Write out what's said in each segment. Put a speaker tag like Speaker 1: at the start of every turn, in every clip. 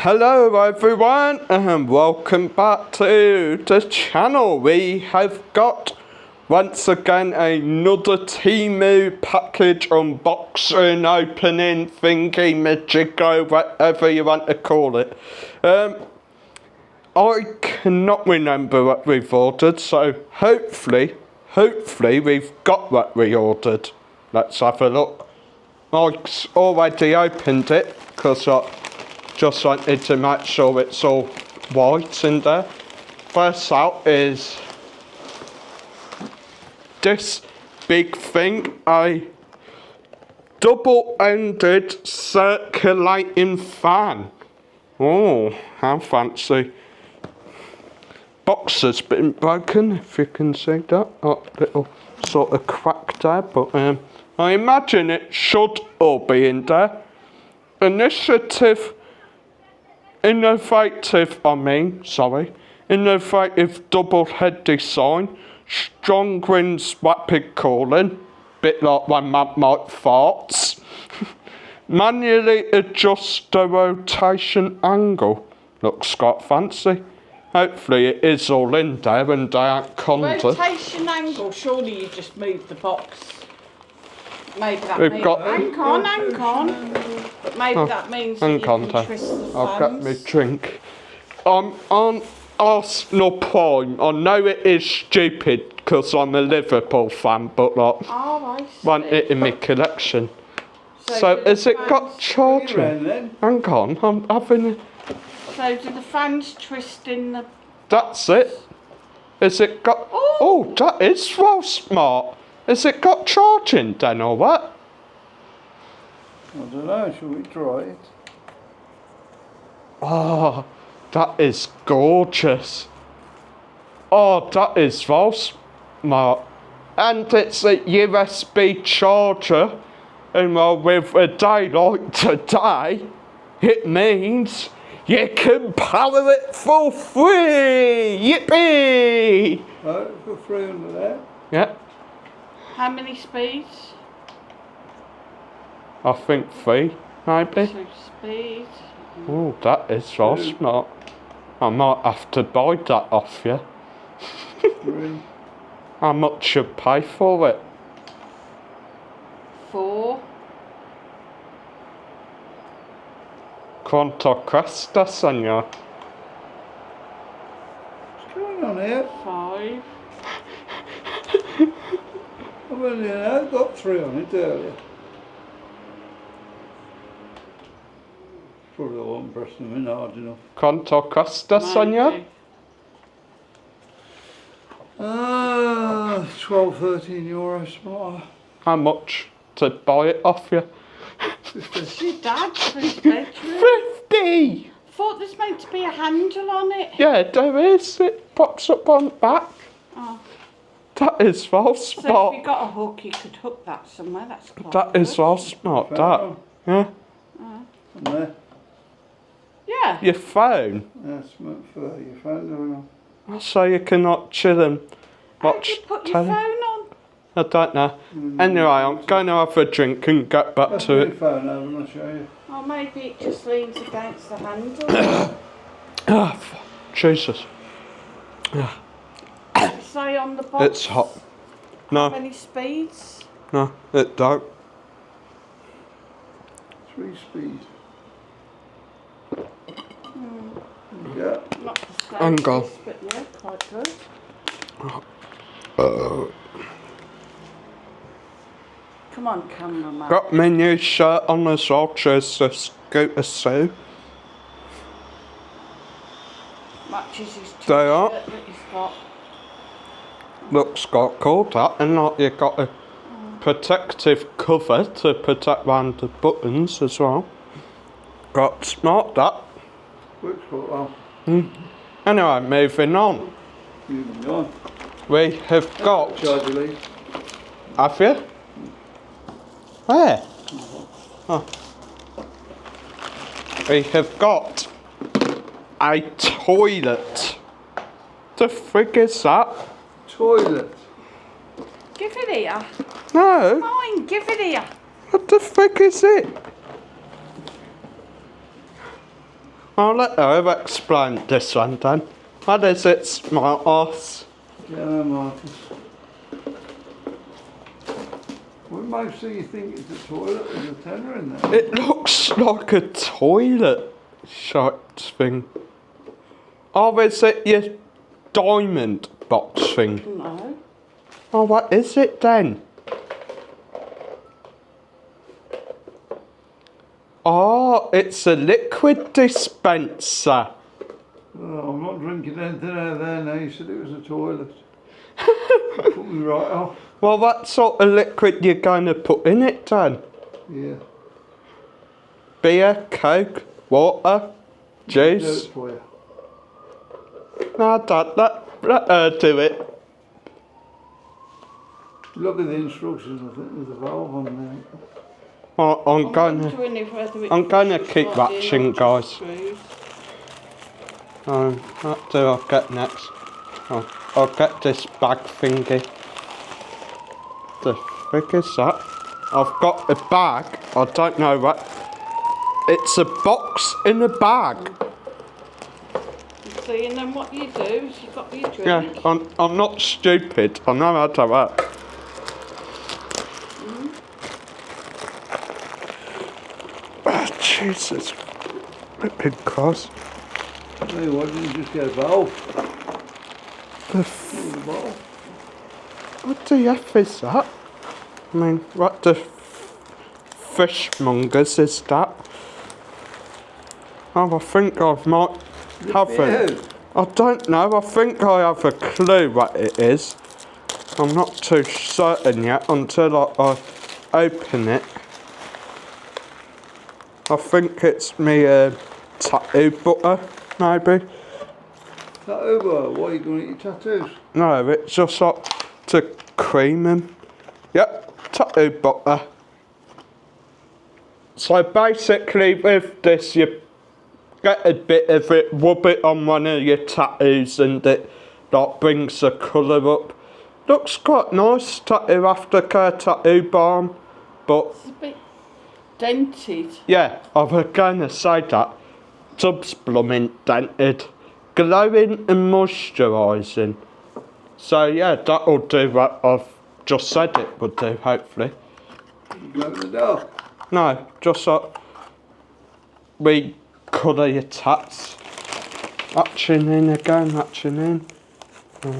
Speaker 1: Hello everyone and welcome back to the channel. We have got once again another Temu package unboxing, opening, thingy, majiggo, whatever you want to call it. I cannot remember what we've ordered, so hopefully we've got what we ordered. Let's have a look. I've already opened it because I just wanted to make sure it's all white in there. First out is this big thing, a double-ended circulating fan. Oh, how fancy. Box has been broken, if you can see that. Oh, little sort of crack there, but I imagine it should all be in there. Innovative double head design, strong winds rapid cooling, bit like when man might farts. Manually adjust the rotation angle, looks quite fancy. Hopefully it is all in there and I ain't conned it.
Speaker 2: Rotation angle, surely you just move the box. Maybe that
Speaker 1: We've
Speaker 2: means...
Speaker 1: got...
Speaker 2: Hang on. But maybe that means that you can twist the fans.
Speaker 1: I'll get me drink. On Arsenal Prime, I know it is stupid because I'm a Liverpool fan, but like, want it in my collection. So has it got charging? Hang on, I'm having a...
Speaker 2: So do the fans twist in the...
Speaker 1: That's it. Has it got... Oh, that is well smart. Has it got charging then or what?
Speaker 3: I don't know, shall we try it?
Speaker 1: Oh, that is gorgeous. Oh, that is well smart. And it's a USB charger. And well, with a day like today, it means you can power it for free! Yippee!
Speaker 3: Right, for free under there.
Speaker 1: Yeah.
Speaker 2: How many speeds?
Speaker 1: I think 3, maybe.
Speaker 2: 2 speeds.
Speaker 1: Oh, that is so smart. I might have to buy that off you.
Speaker 3: 3.
Speaker 1: How much you pay for it?
Speaker 2: 4.
Speaker 1: Quanto costa, senor?
Speaker 3: What's going on here?
Speaker 2: 5.
Speaker 3: I've only got 3 on it earlier. Probably I won't press them in hard enough.
Speaker 1: Quanto costa, senor?
Speaker 3: 12-13 euros more.
Speaker 1: How much to buy it off you?
Speaker 2: It's your dad's for his bedroom.
Speaker 1: 50!
Speaker 2: I thought there's meant to be a handle on it.
Speaker 1: Yeah, there is. It pops up on the back.
Speaker 2: Oh.
Speaker 1: That is well
Speaker 2: So
Speaker 1: smart.
Speaker 2: if you got a hook, you could hook that somewhere. That's quite
Speaker 1: That is well smart, that. Yeah.
Speaker 3: And there.
Speaker 2: Yeah.
Speaker 1: Your phone.
Speaker 3: That's meant for your phone going on.
Speaker 1: So you cannot chill and
Speaker 2: How do
Speaker 1: watch
Speaker 2: you put your
Speaker 1: telly.
Speaker 2: phone on?
Speaker 1: I don't know. Anyway, I'm going to have a drink and get back
Speaker 3: That's
Speaker 1: to
Speaker 3: my
Speaker 1: it.
Speaker 3: phone over and I'll show you.
Speaker 2: Or maybe it just leans against the handle.
Speaker 1: Ah, Jesus.
Speaker 2: Say on the box.
Speaker 1: It's hot.
Speaker 2: How
Speaker 1: No,
Speaker 2: many speeds?
Speaker 1: no, it don't.
Speaker 3: 3 speed. Yeah.
Speaker 2: Not the
Speaker 1: Hang on.
Speaker 2: slowest, but yeah, quite good. Come on, cameraman.
Speaker 1: Got my new shirt on as well, just a Scooter Sue.
Speaker 2: Matches his
Speaker 1: They are.
Speaker 2: t-shirt that he's got.
Speaker 1: Looks quite cool, that. And like you got a protective cover to protect around the buttons as well. Got smart, that.
Speaker 3: Works quite well.
Speaker 1: Anyway, moving on.
Speaker 3: Moving on.
Speaker 1: We have got...
Speaker 3: Charger lead.
Speaker 1: Have you? Where? Oh. We have got a toilet. The frig is that?
Speaker 3: Toilet.
Speaker 2: Give it here.
Speaker 1: No.
Speaker 2: Fine, give it here.
Speaker 1: What the frick is it? I'll let her explain this one then. What is it, smart ass?
Speaker 3: Yeah, Marcus. What makes you think it's a toilet with a tenner in there?
Speaker 1: It looks like a toilet shaped thing. Oh, is it your diamond box thing?
Speaker 2: No.
Speaker 1: Oh, what is it then? Oh, it's a liquid dispenser.
Speaker 3: Oh, I'm not drinking anything out of there now. You said it was a toilet. Put me right off.
Speaker 1: Well, what sort of liquid you going to put in it then?
Speaker 3: Yeah.
Speaker 1: Beer, Coke, water,
Speaker 3: Do
Speaker 1: juice?
Speaker 3: it for you.
Speaker 1: No, Dad, let her do it.
Speaker 3: Look at the instructions. I think there's a valve on there.
Speaker 1: Oh, I'm gonna keep
Speaker 2: right
Speaker 1: watching,
Speaker 2: in or
Speaker 1: guys.
Speaker 2: just screws.
Speaker 1: What do I get next? Oh, I'll get this bag thingy. The frick is that? I've got a bag. I don't know what. It's a box in a bag.
Speaker 2: See, and then what you do is you've got your drink.
Speaker 1: Yeah, I'm not stupid. I know how to work. Oh, Jesus. Flipping cross.
Speaker 3: Hey, why didn't you just get a valve?
Speaker 1: The
Speaker 3: What was the valve?
Speaker 1: What the F is that? I mean, what the fishmongers is that? Oh, I think I might have
Speaker 3: beer?
Speaker 1: I don't know, I think I have a clue what it is. I'm not too certain yet until I open it. I think it's me tattoo butter, maybe.
Speaker 3: Tattoo bar? Why are you going to eat your tattoos?
Speaker 1: No, it's just like to cream them. Yep, tattoo butter. So basically with this you get a bit of it, rub it on one of your tattoos and it like brings the colour up. Looks quite nice, tattoo aftercare tattoo balm, but
Speaker 2: It's a bit dented.
Speaker 1: yeah, I was gonna say that. Tub's blooming dented. Glowing and moisturising. So yeah, that'll do what I've just said it would do, hopefully.
Speaker 3: Go in the dark.
Speaker 1: No, just like we colour your tats. Matching in again, matching in.
Speaker 3: Come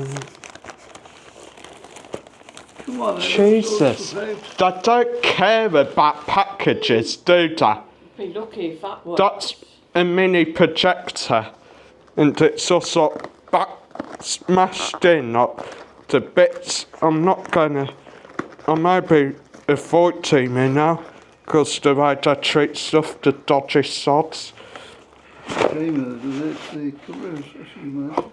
Speaker 3: on, then,
Speaker 1: Jesus,
Speaker 3: let's
Speaker 1: they don't care about packages, do they?
Speaker 2: Be lucky if that works.
Speaker 1: That's a mini projector, and it's just like back smashed in like to bits. I'm not gonna. I may be avoiding me now, because the way they treat stuff, the dodgy sods.
Speaker 3: Temu, does it? The cover is actually nice.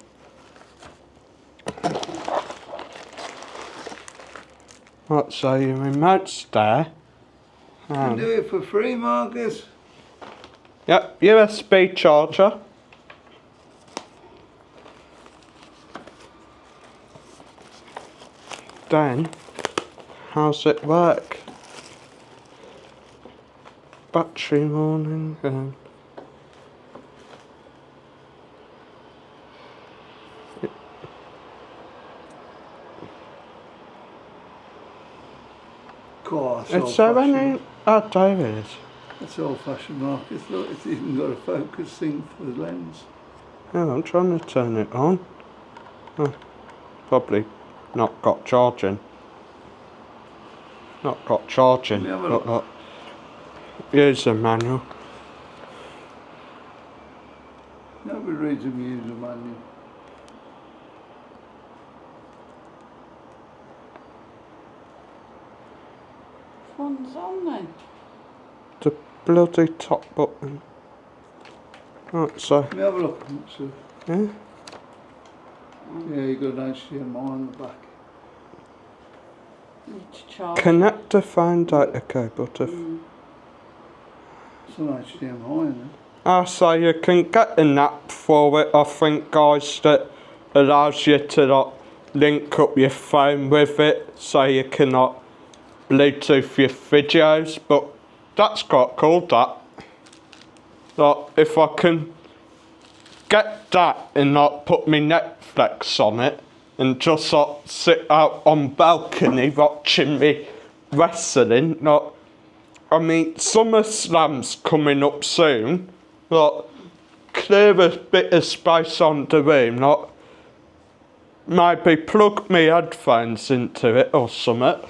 Speaker 1: Right, so your remote's there.
Speaker 3: You can do it for free, Marcus.
Speaker 1: Yep, USB charger. Then, how's it work? Battery warning.
Speaker 3: God,
Speaker 1: It's so many. Oh, there it is.
Speaker 3: That's old fashioned, Marcus. Look, it's even got a focus thing for the lens.
Speaker 1: Yeah, I'm trying to turn it on. Oh, probably not got charging. Not got charging.
Speaker 3: Let me have a look.
Speaker 1: User manual.
Speaker 3: Nobody reads a user manual.
Speaker 2: Which one's on then?
Speaker 1: The bloody top button. Right, so,
Speaker 3: Let me have a look. So,
Speaker 1: yeah.
Speaker 3: yeah, you got an HDMI on the back.
Speaker 2: Need to charge.
Speaker 1: Connect the phone data cable to.
Speaker 3: It's an HDMI in
Speaker 1: So you can get an app for it, I think, guys, that allows you to like link up your phone with it, so you can like Bluetooth your videos. But that's quite cool. That, like, if I can get that and like put me Netflix on it and just like sit out on balcony watching me wrestling. Like, I mean, SummerSlam's coming up soon. Like, clear a bit of space on the room. Like, maybe plug me headphones into it or something.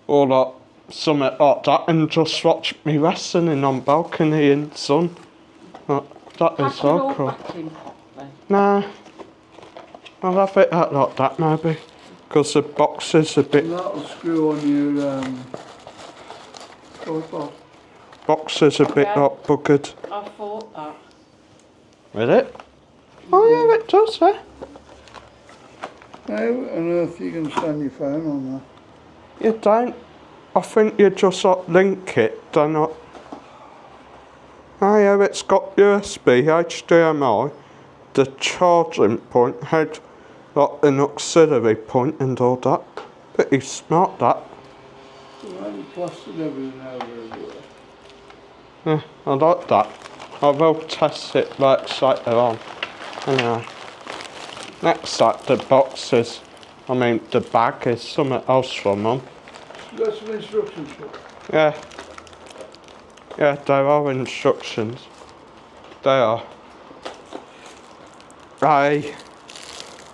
Speaker 1: Or like, something like that and just watch me wrestling on balcony in sun. Like, that
Speaker 2: Pack
Speaker 1: is
Speaker 2: it
Speaker 1: so
Speaker 2: all
Speaker 1: cool.
Speaker 2: back in properly.
Speaker 1: Nah, I'll have it out like that maybe. Because the box is a bit...
Speaker 3: And that'll screw on your tripod.
Speaker 1: Box is a bit
Speaker 2: Yeah.
Speaker 1: like buggered.
Speaker 2: I thought that.
Speaker 1: With it? Oh yeah, it does, eh?
Speaker 3: How on earth you can stand your phone on that?
Speaker 1: You don't. I think you just like link it, don't you? Oh yeah, it's got USB, HDMI, the charging point, had like an auxiliary point and all that. Pretty smart that.
Speaker 3: Well, you plastered everything over everywhere.
Speaker 1: Yeah, I like that. I will test it like later on. Anyway. Next up, the boxes. I mean, the bag is something else from them.
Speaker 3: You got some instructions for it?
Speaker 1: Yeah. Yeah, there are instructions. They are. A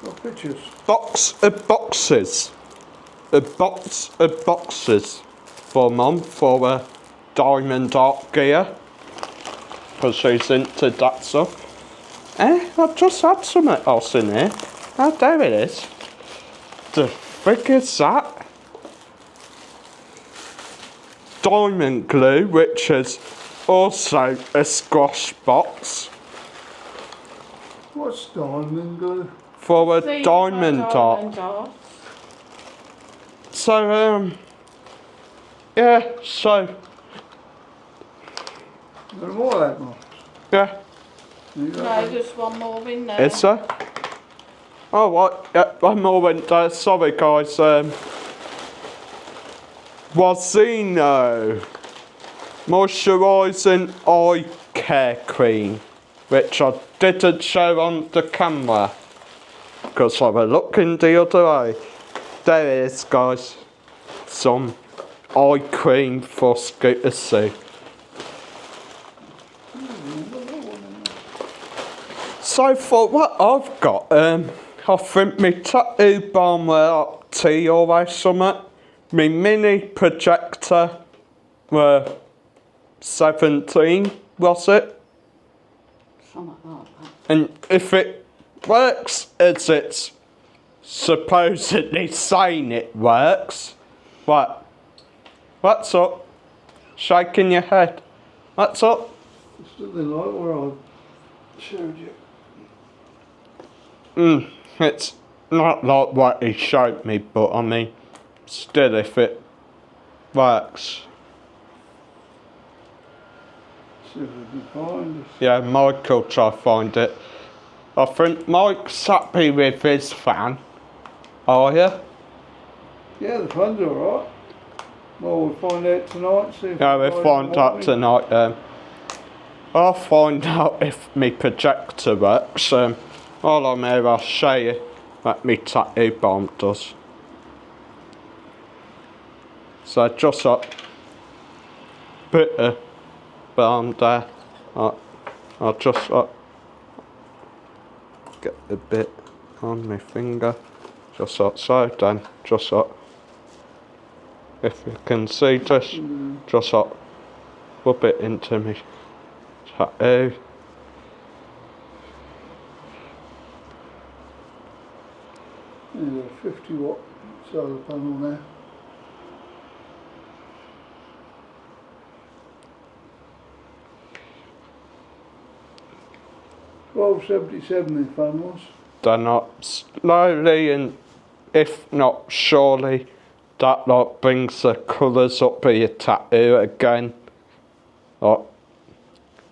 Speaker 3: Got pictures?
Speaker 1: box of boxes. A box of boxes for Mum for diamond art gear. Because she's into that stuff. I've just had something else in here. Oh, there it is. The frick is that? Diamond glue, which is also a squash box
Speaker 3: What's diamond glue?
Speaker 1: for a
Speaker 2: See,
Speaker 1: diamond
Speaker 2: my
Speaker 1: art.
Speaker 2: diamond art.
Speaker 1: So, yeah, so,
Speaker 3: Got them all out, Mark.
Speaker 1: yeah,
Speaker 3: You got
Speaker 2: No,
Speaker 3: them?
Speaker 2: there's one more in there.
Speaker 1: is there? Oh, right, yeah, one more went there. Sorry, guys. Wazino moisturising eye care cream, which I didn't show on the camera because I was looking the other way. There it is, guys. Some eye cream for Scooter Sue. So for what I've got, I think my tattoo bomb were up tea or something. My mini projector were 17, was it?
Speaker 2: Something like that.
Speaker 1: And if it works as it's supposedly saying it works, what? What's up? Shaking your head. What's up?
Speaker 3: It's something like where I showed you.
Speaker 1: It's not like what he showed me, but I mean, still if it works.
Speaker 3: See if we can find it.
Speaker 1: Yeah, Michael try find it. I think Mike's happy with his fan. Are you?
Speaker 3: Yeah, the fun's alright. Well, we'll find out tonight. See if
Speaker 1: Yeah,
Speaker 3: we
Speaker 1: we'll find
Speaker 3: it,
Speaker 1: out
Speaker 3: won't we?
Speaker 1: tonight. I'll find out if my projector works. While I'm here, I'll show you what my tattoo bomb does. So just a bit of balm there. I'll just get a bit on my finger. Just like so, then just like, if you can see this, just like rub it into me tattoo.
Speaker 3: There's a 50-watt solar panel there. $12.77 the fan was.
Speaker 1: They're not slowly and if not surely that like brings the colours up of your tattoo again. Like,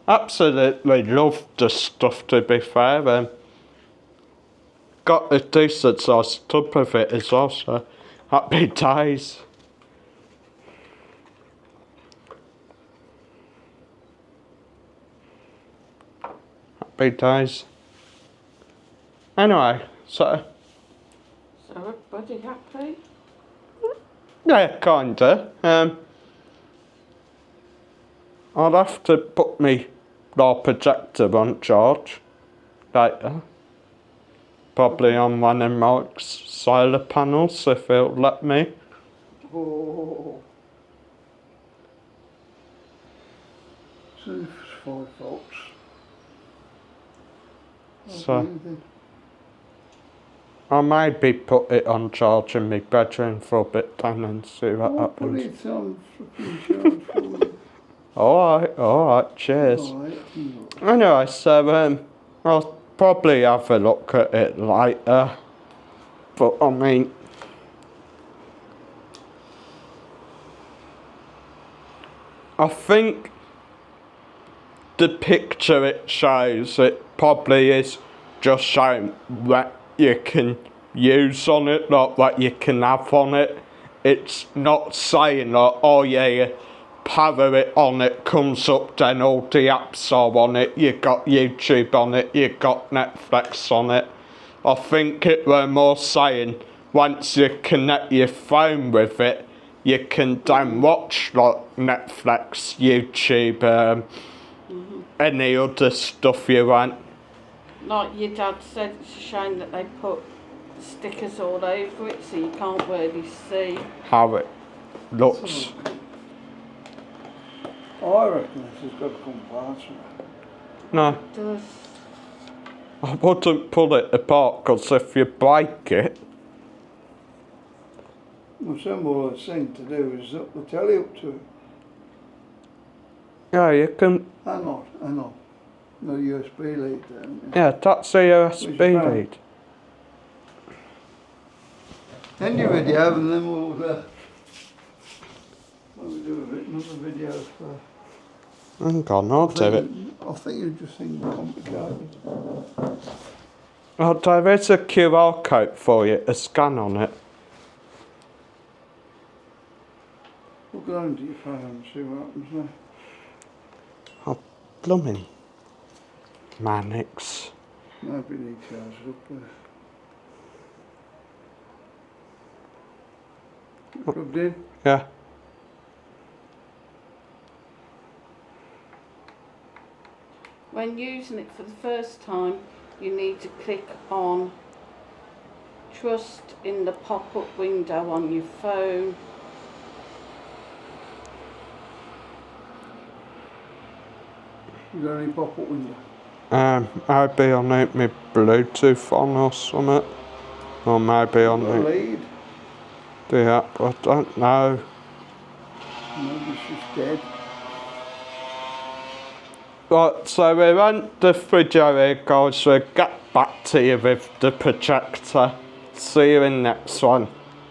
Speaker 1: absolutely love the stuff, to be fair. Got a decent sized tub of it as well, so happy days. Happy days. Anyway, so
Speaker 2: So everybody happy?
Speaker 1: yeah, kinda. I'll have to put me projector on charge later. Probably on one of Mike's solar panels if he'll let me.
Speaker 2: Oh.
Speaker 3: So it's 5 volts.
Speaker 1: So I maybe put it on charge in my bedroom for a bit then and see what
Speaker 3: I'll put
Speaker 1: happens.
Speaker 3: it on flipping charge for you.
Speaker 1: Alright, cheers.
Speaker 3: Alright.
Speaker 1: Anyway, so I'll probably have a look at it later. But I mean, I think the picture it shows, it probably is just showing what you can use on it, not what you can have on it. It's not saying like, oh yeah, you power it on, it comes up, then all the apps are on it, you got YouTube on it, you got Netflix on it. I think it were more saying, once you connect your phone with it, you can then watch like Netflix, YouTube, any other stuff you want.
Speaker 2: Like your dad said, it's a shame that they put stickers all over it so you can't really see.
Speaker 1: How it looks.
Speaker 3: I reckon this has got to come apart.
Speaker 1: No,
Speaker 2: It does.
Speaker 1: I wouldn't pull it apart because if you break it,
Speaker 3: The simple thing to do is hook the telly up to it.
Speaker 1: yeah, you can.
Speaker 3: Hang on. No USB lead there.
Speaker 1: Yeah, that's a USB
Speaker 3: Where's your
Speaker 1: lead.
Speaker 3: End your video and then we'll do another video for...
Speaker 1: Hang on, I'll do it.
Speaker 3: I think you just think complicated.
Speaker 1: Oh, there is a QR code for you to scan on it.
Speaker 3: We'll go into your phone and see what happens there.
Speaker 1: Oh, blooming Manix.
Speaker 3: Maybe need to charge it up there. Plugged in?
Speaker 1: Yeah.
Speaker 2: When using it for the first time, you need to click on Trust in the pop-up window on your phone.
Speaker 3: You got any pop-up window?
Speaker 1: Maybe I'll need my Bluetooth on or something. Or maybe I'll
Speaker 3: Got a
Speaker 1: need
Speaker 3: lead?
Speaker 1: the app, I don't know.
Speaker 3: Maybe it's just dead.
Speaker 1: Right, so we end the video here, guys. We'll get back to you with the projector. See you in the next one.